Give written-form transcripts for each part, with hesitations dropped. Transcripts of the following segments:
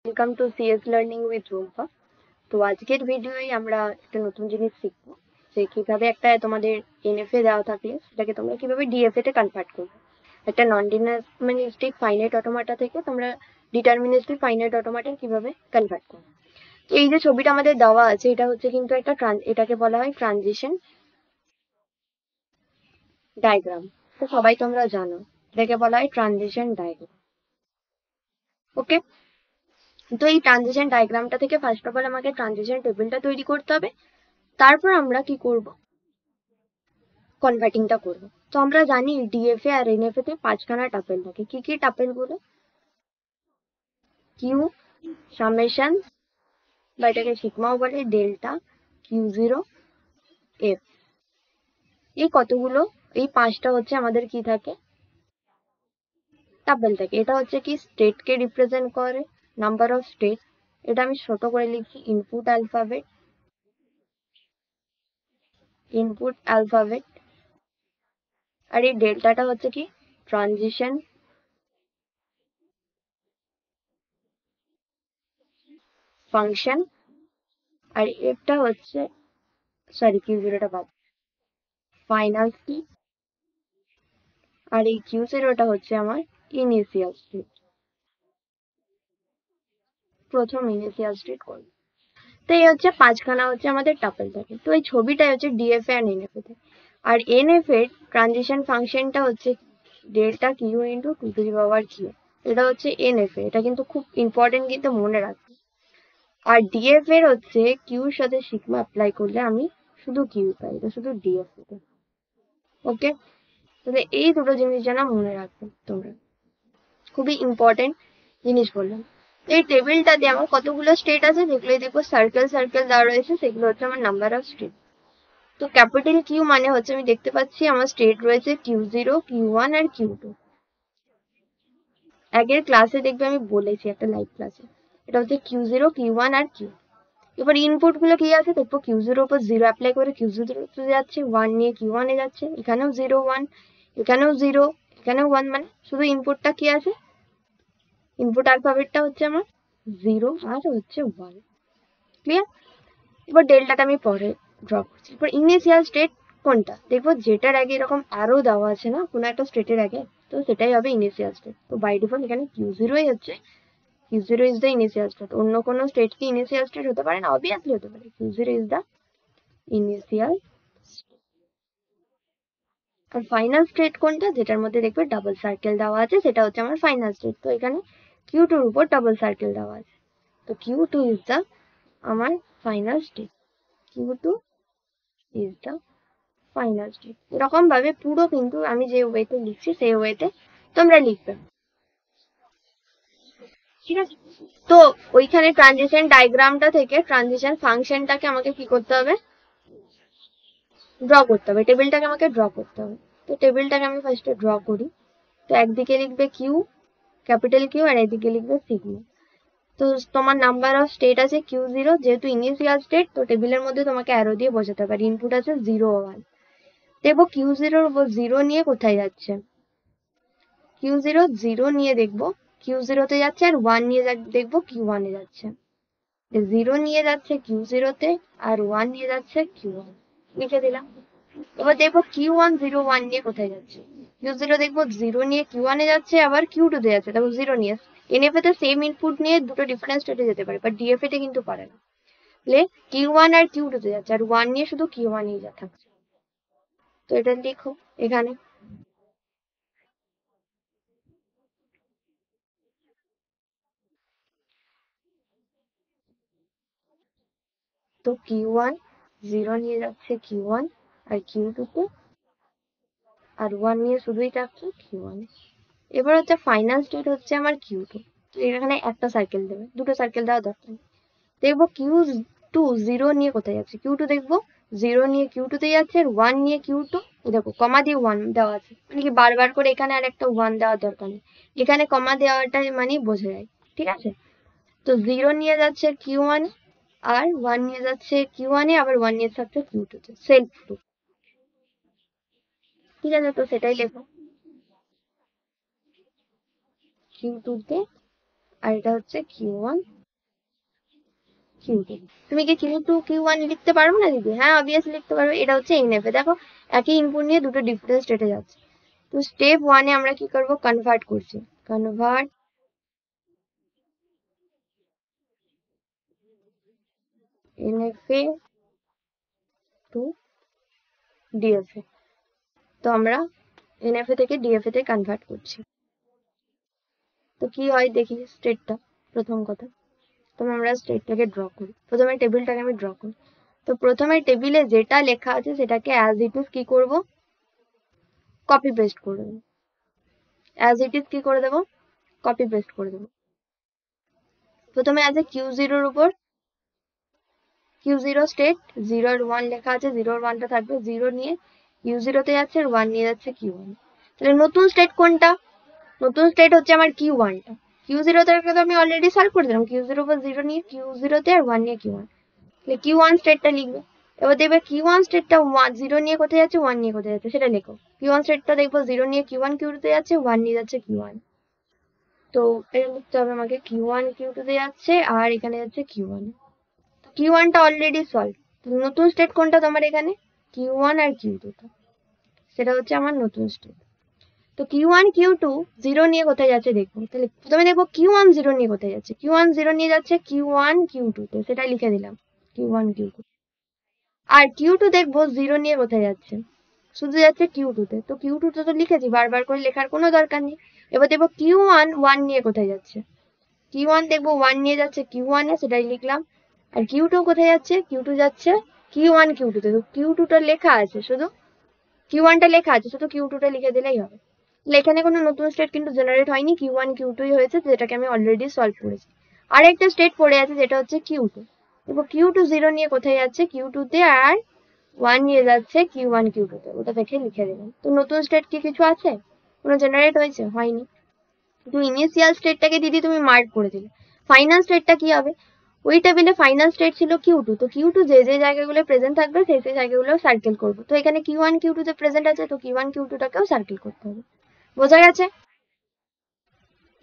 Welcome to CS learning with Rumpa. তো আজকের ভিডিওয় আমরা একটা নতুন জিনিস শিখবো, যে কিভাবে একটা তোমাদের এনএফএ দেওয়া থাকলে সেটাকে তোমরা কিভাবে ডিএফএ তে কনভার্ট করবে। একটা নন ডিটারমিনিস্টিক ফাইনাইট অটোমাটা থেকে তোমরা ডিটারমিনিস্টিক ফাইনাইট অটোমাটা কিভাবে কনভার্ট করবে। তো এই যে ছবিটা আমাদের দেওয়া আছে, এটা হচ্ছে কিন্তু একটা এটাকে বলা হয় ট্রানজিশন ডায়াগ্রাম। তো সবাই তোমরা জানো এটাকে বলা হয় ট্রানজিশন ডায়াগ্রাম। ওকে, তো এই ট্রানজিশন ডায়াগ্রামটা থেকে ফার্স্ট অফ অল আমাকে ট্রানজিশন টেবিলটা তৈরি করতে হবে। তারপর আমরা কি করব, কনভার্টিংটা করব। তো আমরা জানি ডিএফএ আর এনএফএ তে পাঁচখানা টাপেল থাকে। কি কি টাপেল গুলো? কিউ, সামেশন, বা এটাকে সিগমাও বলে, ডেল্টা, কিউ জিরো, এফ। এই কতগুলো, এই পাঁচটা হচ্ছে আমাদের কি থাকে, টাপেল থাকে। এটা হচ্ছে কি স্টেটকে রিপ্রেজেন্ট করে, নাম্বার অফ স্টেট। এটা আমি ছোট করে লিখছি ইনপুট অ্যালফাবেট, ইনপুট অ্যালফাবেট। আর এই ডেল্টাটা হচ্ছে কি ট্রানজিশন ফাংশন। আর এফটা হচ্ছে, সরি কিউ জিরোটা বাদ, ফাইনাল স্টেট। আর এই কিউ জিরোটা হচ্ছে আমার ইনিশিয়াল স্টেট, প্রথম ইনিশিয়াল স্টেট করব। তো এই হচ্ছে পাঁচখানা হচ্ছে আমাদের টাপেল থাকে। তো এই ছবিটাই হচ্ছে ডিএফএ আর এনএফএ তে। আর এনএফএ ট্রানজিশন ফাংশনটা হচ্ছে delta Q into two to the power Q. এটা হচ্ছে এনএফএ, এটা কিন্তু খুব ইম্পর্টেন্ট, কিন্তু মনে রাখবে। আর ডিএফ এর হচ্ছে কিউর সাথে সিগমা অ্যাপ্লাই করলে আমি শুধু কিউ পাই, এটা শুধু ডিএফএ তে। ওকে, তাহলে এই দুটো জিনিস যেন মনে রাখবে তোমরা, খুবই ইম্পর্টেন্ট জিনিস বললাম। এই টেবিলটাতে আমার কতগুলো স্টেট আছে, যেগুলো দেখবো সার্কেল সার্কেল দেওয়া রয়েছে, সেগুলো হচ্ছে আমার নাম্বার অফ স্টেট। তো ক্যাপিটাল কিউ মানে হচ্ছে, আমি দেখতে পাচ্ছি আমার স্টেট রয়েছে কিউ জিরো, কিউ ওয়ান আর কিউ টু। আগের ক্লাসে দেখবে আমি বলেছি একটা লাইভ ক্লাসে, এটা হচ্ছে কিউ জিরো, কিউ ওয়ান আর কিউ। এবার ইনপুট গুলো কি আছে দেখবো, কিউ জিরোর উপর জিরো অ্যাপ্লাই করে কিউ জিরো যাচ্ছে, ওয়ান নিয়ে কিউ ওয়ানে যাচ্ছে, এখানেও জিরো ওয়ান, এখানেও জিরো, এখানেও ওয়ান। মানে শুধু ইনপুটটা কি আছে, ইনপুট অ্যালফাবেটটা হচ্ছে আমার জিরো আর হচ্ছে ওয়ান। ক্লিয়ার? এবার ডেল্টাটা আমি পরে ড্র করছি। এবার ইনিশিয়াল স্টেট কোনটা দেখবো, যেটার আগে এরকম অ্যারো দেওয়া আছে না কোনো একটা স্টেটের আগে, তো সেটাই হবে ইনিশিয়াল স্টেট। তো বাই ডিফল্ট এখানে কিউ জিরোই হচ্ছে, Q zero is the initial state. অন্য কোনো স্টেট কি ইনিশিয়াল স্টেট হতে পারে না? অবভিয়াসলি হতে পারে। Q zero is the initial. আর ফাইনাল স্টেট কোনটা, যেটার মধ্যে দেখবে ডাবল সার্কেল দেওয়া আছে, সেটা হচ্ছে আমার ফাইনাল স্টেট। তো এখানে কিউ টুর উপর ডাবল সার্কেল দেওয়া আছে, তো কিউ টু ইজ দ্য আমার final state. Q two is the final state. এরকম ভাবে পুরো কিন্তু আমি যে ওয়েতে লিখছি সেই ওয়েতে তোমরা লিখবে, ঠিক আছে? তো ওইখানে ট্রানজিশন ডায়াগ্রামটা থেকে ট্রানজিশন ফাংশনটাকে আমাকে কি করতে হবে, ড্র করতে হবে। টেবিলটাকে আমাকে ড্র করতে হবে। তো টেবিলটাকে আমি ফার্স্টে ড্র করি। তো একদিকে লিখবে কিউ, ক্যাপিটাল কিউ, আর এদিকে লিখবে সিগমা। তো তোমার নাম্বার অফ স্টেট আছে কিউ জিরো, যেহেতু ইনিশিয়াল স্টেট তো টেবিলের মধ্যে তোমাকে অ্যারো দিয়ে বোঝাতে হবে। ইনপুট আছে জিরো ওয়ান। দেখবো কিউ জিরোর উপর জিরো নিয়ে কোথায় যাচ্ছে, কিউ জিরো জিরো নিয়ে দেখবো কিউ জিরোতে যাচ্ছে, আর ওয়ান নিয়ে দেখবো কিউ ওয়ানে যাচ্ছে। জিরো নিয়ে যাচ্ছে কিউ জিরোতে, আর ওয়ান নিয়ে যাচ্ছে কিউ ওয়ান। লিখে দিলাম। এবার দেখবো কিউ ওয়ান জিরো ওয়ান নিয়ে কোথায় যাচ্ছে। কিউ জিরো দেখবো জিরো নিয়ে কিউ ওয়ানে যাচ্ছে, আবার কিউ টু তে যাচ্ছে, দেখো জিরো নিয়ে। এনএফএ তে সেম ইনপুট নিয়ে দুটো ডিফারেন্ট স্টেটে যেতে পারে, বাট ডিএফএ তে কিন্তু পারে না। তাহলে কিউ ওয়ান আর কিউ টু তে যাচ্ছে, আর ওয়ান নিয়ে শুধু কিউ ওয়ান নিয়ে যা থাকছে। তো এটা লিখো এখানে। তো কিউ ওয়ান জিরো নিয়ে যাচ্ছে কিউ ওয়ান, আর কিউ টু তে, আর ওয়ান নিয়ে শুধুই থাকছে কিউ ওয়ান। এবার হচ্ছে ফাইনাল স্টেট হচ্ছে আমার কিউ টু। তো এখানে একটা সার্কেল দেবে, দুটো সার্কেল দেওয়া দরকার নেই। দেখবো কিউ টু জিরো নিয়ে কোথায় যাচ্ছে, কিউ টু দেখবো জিরো নিয়ে কিউ টু তে যাচ্ছে, আর ওয়ান নিয়ে কিউ টু। দেখো কমা দিয়ে ওয়ান দেওয়া আছে, মানে কি বারবার করে এখানে আর একটা ওয়ান দেওয়ার দরকার নেই, এখানে কমা দেওয়াটা মানে বোঝা যায়, ঠিক আছে? তো জিরো নিয়ে যাচ্ছে কিউ ওয়ান, আর ওয়ান নিয়ে যাচ্ছে কিউ ওয়ানে, আবার ওয়ান নিয়ে যাচ্ছে কিউ টু তে, সেলফ টু। ঠিক আছে, তো সেটাই লেখো। কিউ টু তে আর এটা হচ্ছে Q1 Q2। তুমি কি Q2 Q1 লিখতে পারবে না দিদি? হ্যাঁ অবভিয়াসলি লিখতে পারবে। এটা হচ্ছে NFA। দেখো একই ইনপুট নিয়ে দুটো ডিফারেন্ট স্টেটে যাচ্ছে। তো স্টেপ 1-এ আমরা কি করব, কনভার্ট করছি। Convert NFA to DFA। তো আমরা NFA থেকে DFA তে কনভার্ট করছি। তো কি হয় দেখি স্টেটটা। প্রথম কথা তো আমরা স্টেটটাকে ড্র করি। প্রথমে টেবিলটাকে আমি ড্র করি। তো প্রথমে টেবিলে যেটা লেখা আছে সেটাকে অ্যাজ ইট ইজ কি করব, কপি পেস্ট করে দেবো। অ্যাজ ইট ইজ কি করে দেবো, কপি পেস্ট করে দেবো। প্রথমে আছে Q0 এর উপর Q0 স্টেট 0 আর 1 লেখা আছে, 0 আর 1টা থাকবে। 0 নিয়ে Q0 তে যাচ্ছে আর 1 নিয়ে যাচ্ছে Q1। তাহলে নতুন স্টেট কোনটা? নতুন স্টেট হচ্ছে আমার Q1টা। Q0 তে তো আমি অলরেডি সলভ করে দিলাম। Q0 উপর 0 নিয়ে Q0 তে আর 1 নিয়ে Q1। তাহলে Q1 স্টেটটা লিখবে। এবার দেখবে Q1 স্টেটটা 0 নিয়ে কোথায় যাচ্ছে, 1 নিয়ে কোথায় যাচ্ছে সেটা লেখো। Q1 স্টেটটা দেখবো 0 নিয়ে Q1 Q2 তে যাচ্ছে, 1 নিয়ে যাচ্ছে Q1। তো এটা লিখতে হবে আমাকে Q1 Q2 তে যাচ্ছে আর এখানে যাচ্ছে Q1। Q1টা অলরেডি সলভ। নতুন স্টেট কোনটা তোমার এখানে? Q1 আর Q2 টা। সেটা হচ্ছে আমার নতুন স্টেট। তো Q1 Q2 0 নিয়ে কোথায় যাচ্ছে দেখবো। তাহলে প্রথমে দেখবো Q1 0 নিয়ে কোথায় যাচ্ছে। Q1 0 নিয়ে যাচ্ছে Q1 Q2 তে, সেটা লিখে দিলাম Q1 Q2। আর Q2 দেখবো 0 নিয়ে কোথায় যাচ্ছে, শুধু যাচ্ছে Q2 তে। তো Q2 তে তো লিখেছি, বারবার করে লেখার কোনো দরকার নেই। এবার দেখবো Q1 1 নিয়ে কোথায় যাচ্ছে। Q1 দেখবো 1 নিয়ে যাচ্ছে Q1 এ, সেটাই লিখলাম। আর Q2 কোথায় যাচ্ছে, Q2 যাচ্ছে Q1 Q2 তে। তো Q2 টা লেখা আছে, শুধু Q1 টা লেখা আছে, শুধু Q2 টা লিখে দিলেই হবে। তাহলে এখানে কোনো নতুন স্টেট কিন্তু জেনারেট হয়নি, Q1 Q2 ই হয়েছে, যেটাকে আমি অলরেডি সলভ করেছি। আর একটা স্টেট পড়ে আছে যেটা হচ্ছে Q2। দেখো Q2 0 নিয়ে কোথায় যাচ্ছে, Q2 তে আর 1 নিয়ে যাচ্ছে Q1 Q2 তে, ওটা দেখে লিখে দিলাম। তো নতুন স্টেট কি কিছু আছে? কোনো জেনারেট হয়েছে? হয়নি। কিন্তু ইনিশিয়াল স্টেটটাকে দিদি তুমি মার্ক করে দিলে। ফাইনাল স্টেটটা কি হবে? ওই টেবিলে ফাইনাল স্টেট ছিল Q2। তো Q2 যে যে জায়গাগুলো প্রেজেন্ট থাকবে সেই সেই জায়গাগুলো সার্কেল করবো। তো এখানে Q1 Q2 তে প্রেজেন্ট আছে, তো Q1 Q2 টাকেও সার্কেল করতে হবে। বোঝা গেছে?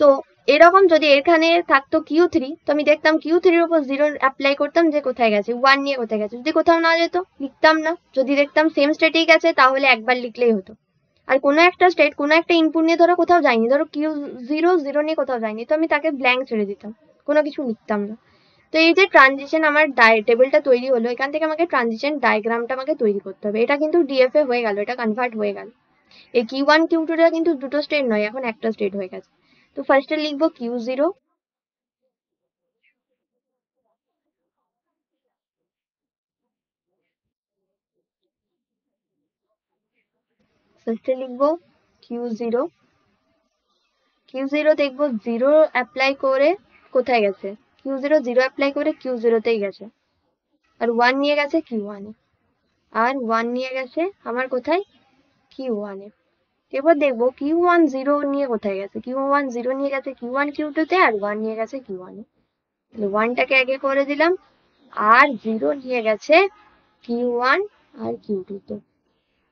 তো এরকম যদি এখানে থাকতো Q3, তো আমি দেখতাম Q3 এর উপর 0 অ্যাপ্লাই করতাম যে কোথায় গেছে, 1 নিয়ে কোথায় গেছে। যদি কোথাও না যেত লিখতাম না। যদি দেখতাম সেম স্টেটেই গেছে তাহলে একবার লিখলেই হতো। আর কোনো একটা স্টেট কোনো একটা ইনপুট নিয়ে ধরো কোথাও যায়নি, ধরো Q0 নিয়ে কোথাও যায়নি, তো আমি তাকে ব্ল্যাঙ্ক ছেড়ে দিতাম, কোনো কিছু লিখতাম না। তো এই যে ট্রানজিশন আমার টেবিলটা তৈরি হলো, এখান থেকে আমাকে ট্রানজিশন ডায়াগ্রামটা আমাকে তৈরি করতে হবে। এটা কিন্তু ডিএফএ হয়ে গেল, এটা কনভার্ট হয়ে গেল। এই Q1 Q2 টা কিন্তু দুটো স্টেট নয়, এখন একটা স্টেট হয়ে গেছে। তো ফার্স্টে লিখবো Q0, ফার্স্টে লিখবো Q0। Q0 দেখবো 0 অ্যাপ্লাই করে কোথায় গেছে, Q0 অ্যাপ্লাই করে Q0 তেই গেছে। আর 1 নিয়ে গেছে Q1 এ। আর 1 নিয়ে গেছে আমার কোথায়, Q1 এ। এবার দেখবো Q1 0 নিয়ে কোথায় গেছে। Q1 0 নিয়ে গেছে Q1 Q2 তে, আর 1 নিয়ে গেছে Q1 এ। তাহলে 1টাকে আগে করে দিলাম। আর 0 নিয়ে গেছে Q1 আর Q2 তে।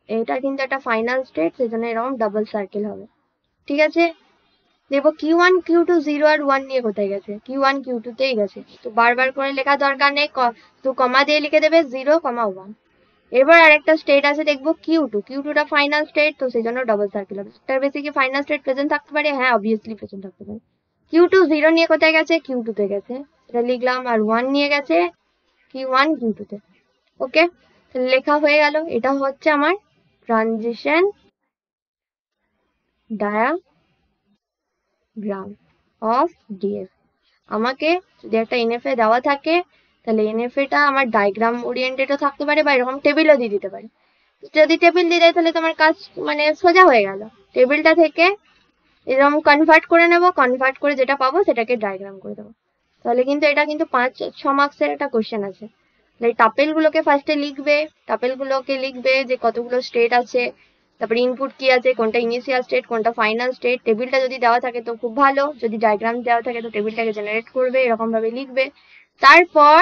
এটা কিন্তু একটা ফাইনাল স্টেট, সেজন্য এরকম ডাবল সার্কেল হবে। ঠিক আছে? দেখবো Q1 Q2 0 আর 1 নিয়ে কোথায় গেছে, Q1 Q2 তেই গেছে। তো বারবার করে লেখা দরকার নেই, তো কমা দিয়ে লিখে দেবে 0, 1। এবার আরেকটা স্টেট আছে দেখবো Q2 টা ফাইনাল স্টেট, তো সেই জন্য ডাবল সার্কেল হবে। তার বেশি কি ফাইনাল স্টেট প্রেজেন্ট থাকতে পারে? হ্যাঁ অবভিয়াসলি প্রেজেন্ট থাকতে পারে। Q2 0 নিয়ে কোথায় গেছে, Q2 তে গেছে, এটা লিখলাম। আর 1 নিয়ে গেছে Q1 Q2 তে। ওকে, লেখা হয়ে গেল। এটা হচ্ছে আমার ট্রানজিশন ডায়াগ্রাম অফ ডিএফ। আমাকে যদি একটা এনএফএ দেওয়া থাকে, তাহলে এনএফএটা আমার ডায়াগ্রাম ওরিয়েন্টেডও থাকতে পারে বা এরকম টেবিলও দিয়ে দিতে পারে। যদি টেবিল দিয়ে দেয় তাহলে তোমার কাজ মানে সোজা হয়ে গেল। টেবিলটা থেকে এরকম কনভার্ট করে নেব, কনভার্ট করে যেটা পাবো সেটাকে ডায়াগ্রাম করে দেবো। তাহলে কিন্তু এটা কিন্তু 5-6 মার্কসের একটা কোশ্চেন আছে। এই টাপেলগুলোকে ফার্স্টে লিখবে, টাপেলগুলোকে লিখবে যে কতগুলো স্টেট আছে, তারপরে ইনপুট কি আছে, কোনটা ইনিশিয়াল স্টেট কোনটা ফাইনাল স্টেট। টেবিলটা যদি দেওয়া থাকে তো খুব ভালো, যদি ডায়াগ্রাম দেওয়া থাকে তো টেবিলটাকে জেনারেট করবে, এরকম ভাবে লিখবে। তারপর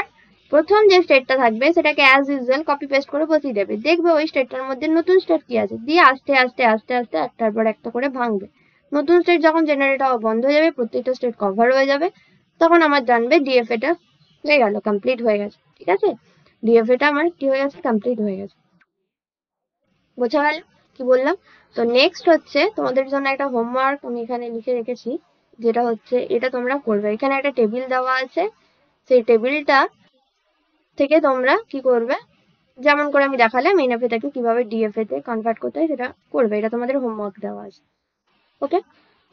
প্রথম যে স্টেটটা থাকবে সেটাকে অ্যাজ ইউজুয়াল কপি পেস্ট করে বসিয়ে দেবে। দেখবে ওই স্টেটটার মধ্যে নতুন স্টেট কি আছে, দিয়ে আস্তে আস্তে আস্তে আস্তে একটার পর একটা করে ভাঙবে। নতুন স্টেট যখন জেনারেট হওয়া বন্ধ হয়ে যাবে, প্রত্যেকটা স্টেট কভার হয়ে যাবে, তখন আমার জানবে ডিএফএটা হয়ে গেল, কমপ্লিট হয়ে গেছে। ঠিক আছে, ডিএফএটা আমার কি হয়ে গেছে, কমপ্লিট হয়ে গেছে। বোঝা গেল কি বললাম? তো নেক্সট হচ্ছে তোমাদের জন্য একটা হোমওয়ার্ক আমি এখানে লিখে রেখেছি, যেটা হচ্ছে এটা তোমরা করবে। এখানে একটা টেবিল দেওয়া আছে, সেই টেবিলটা থেকে তোমরা কি করবে, যেমন করে আমি দেখালাম এনএফএ থেকে কিভাবে ডিএফএ তে কনভার্ট করতে হয় সেটা করবে। এটা তোমাদের হোমওয়ার্ক দেওয়া আছে। ওকে,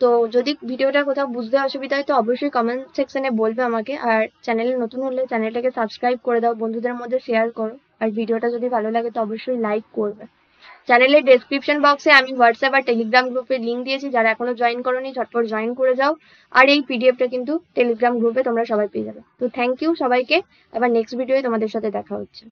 তো যদি ভিডিওটা কোথাও বুঝতে অসুবিধা হয় তো অবশ্যই কমেন্ট সেকশনে বলবে আমাকে। আর চ্যানেলে নতুন হলে চ্যানেলটাকে সাবস্ক্রাইব করে দাও, বন্ধুদের মধ্যে শেয়ার করো। আর ভিডিওটা যদি ভালো লাগে তো অবশ্যই লাইক করবে। চ্যানেলের ডেসক্রিপশন বক্সে আমি হোয়াটসঅ্যাপ আর টেলিগ্রাম গ্রুপের লিঙ্ক দিয়েছি, যারা এখনো জয়েন করোনি ঝটপট জয়েন করে যাও। আর এই পিডিএফটা কিন্তু টেলিগ্রাম গ্রুপে তোমরা সবাই পেয়ে যাবে। তো থ্যাংক ইউ সবাইকে, আবার নেক্সট ভিডিওয়ে তোমাদের সাথে দেখা হচ্ছে।